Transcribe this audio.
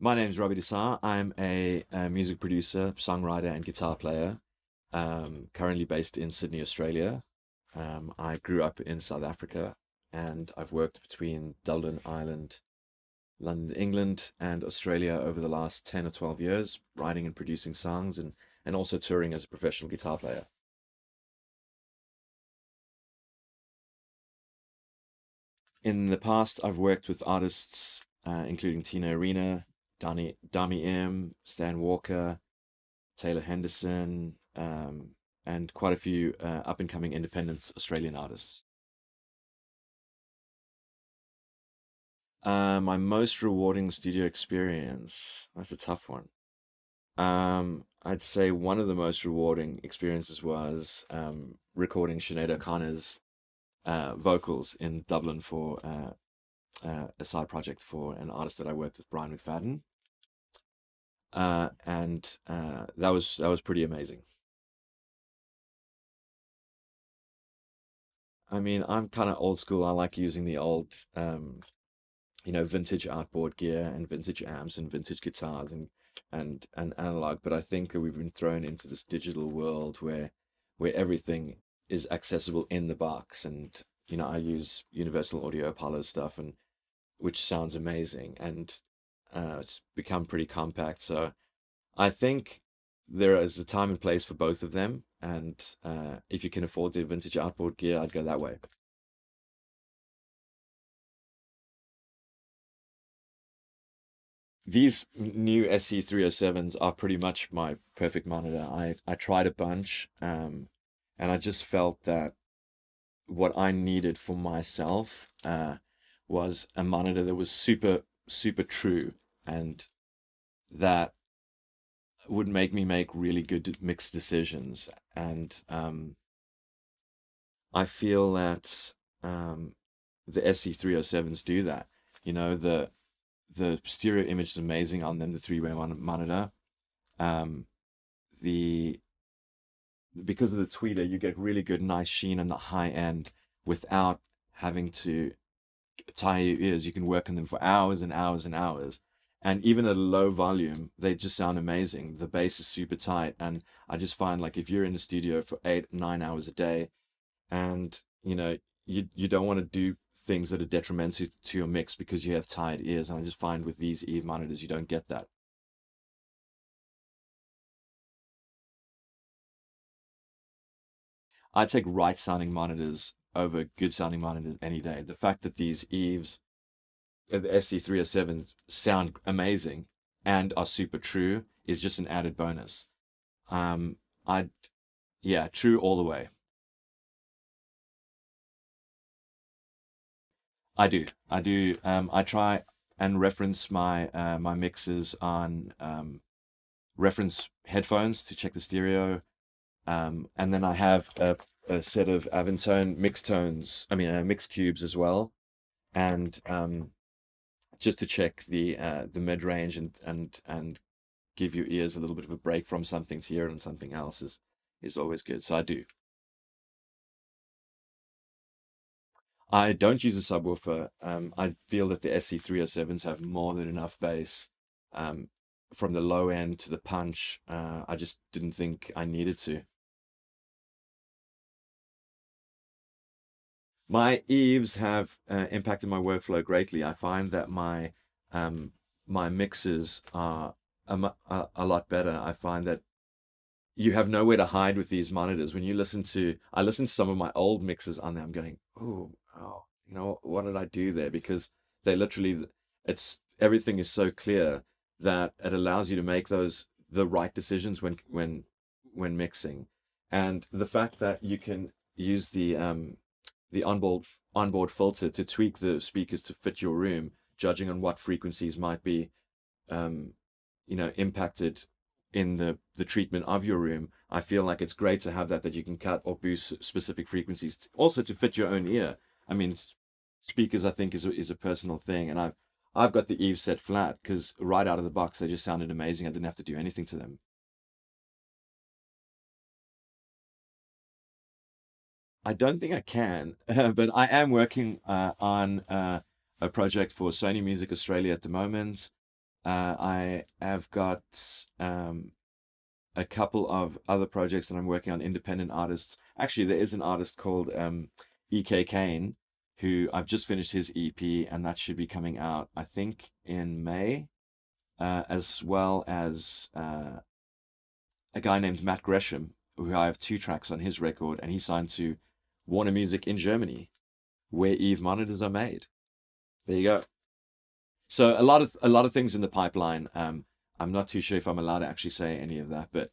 My name is Robby De Sa. I'm a music producer, songwriter, and guitar player. Currently based in Sydney, Australia. I grew up in South Africa, and I've worked between Dublin, Ireland, London, England, and Australia over the last 10 or 12 years, writing and producing songs and also touring as a professional guitar player. In the past, I've worked with artists including Tina Arena, Dami M, Stan Walker, Taylor Henderson, and quite a few up and coming independent Australian artists. My most rewarding studio experience, that's a tough one. I'd say one of the most rewarding experiences was recording Sinead O'Connor's vocals in Dublin for a side project for an artist that I worked with, Brian McFadden. And that was pretty amazing. I mean, I'm kind of old school. I like using the old, vintage outboard gear and vintage amps and vintage guitars and analog. But I think that we've been thrown into this digital world where everything is accessible in the box. And I use Universal Audio Apollo stuff, and which sounds amazing, and it's become pretty compact. So I think there is a time and place for both of them, and if you can afford the vintage outboard gear, I'd go that way. These new SC307s are pretty much my perfect monitor. I tried a bunch, and I just felt that what I needed for myself was a monitor that was super, super true, and that would make me make really good mixed decisions. And I feel that the SC307s do that. The stereo image is amazing on them, the three-way monitor. Um, the Because of the tweeter, you get really good, nice sheen on the high end without having to tie your ears. You can work on them for hours and hours and hours. And even at a low volume, they just sound amazing. The bass is super tight. And I just find like if you're in the studio for 8, 9 hours a day and you don't want to do things that are detrimental to your mix because you have tired ears. And I just find with these Eve monitors, you don't get that. I take right sounding monitors over good sounding monitors any day. The fact that these Eves, the SC307 sound amazing and are super true is just an added bonus. Um, I, yeah, true all the way. I do. I try and reference my mixes on reference headphones to check the stereo. And then I have a set of Aventone mix tones, I mean, mix cubes as well. And just to check the mid range and give your ears a little bit of a break from something to hear it on something else is always good. So I do. I don't use a subwoofer. I feel that the SC307s have more than enough bass. Um, from the low end to the punch, I just didn't think I needed to. My eaves have impacted my workflow greatly. I find that um, my mixes are a lot better. I find that you have nowhere to hide with these monitors. I listen to some of my old mixes on there. I'm going, oh, what did I do there? Because they literally, it's everything is so clear that it allows you to make the right decisions when mixing, and the fact that you can use the onboard filter to tweak the speakers to fit your room, judging on what frequencies might be um, impacted in the treatment of your room. I feel like it's great to have that you can cut or boost specific frequencies, also to fit your own ear. I mean, speakers I think is a personal thing, and I've got the Eve set flat because right out of the box they just sounded amazing. I didn't have to do anything to them. I don't think I can, but I am working on a project for Sony Music Australia at the moment. I have got a couple of other projects that I'm working on, independent artists. Actually, there is an artist called E.K. Kane, who I've just finished his EP, and that should be coming out, I think, in May, as well as a guy named Matt Gresham, who I have 2 tracks on his record, and he signed to Warner Music in Germany, where Eve monitors are made. There you go. So a lot of things in the pipeline. I'm not too sure if I'm allowed to actually say any of that, but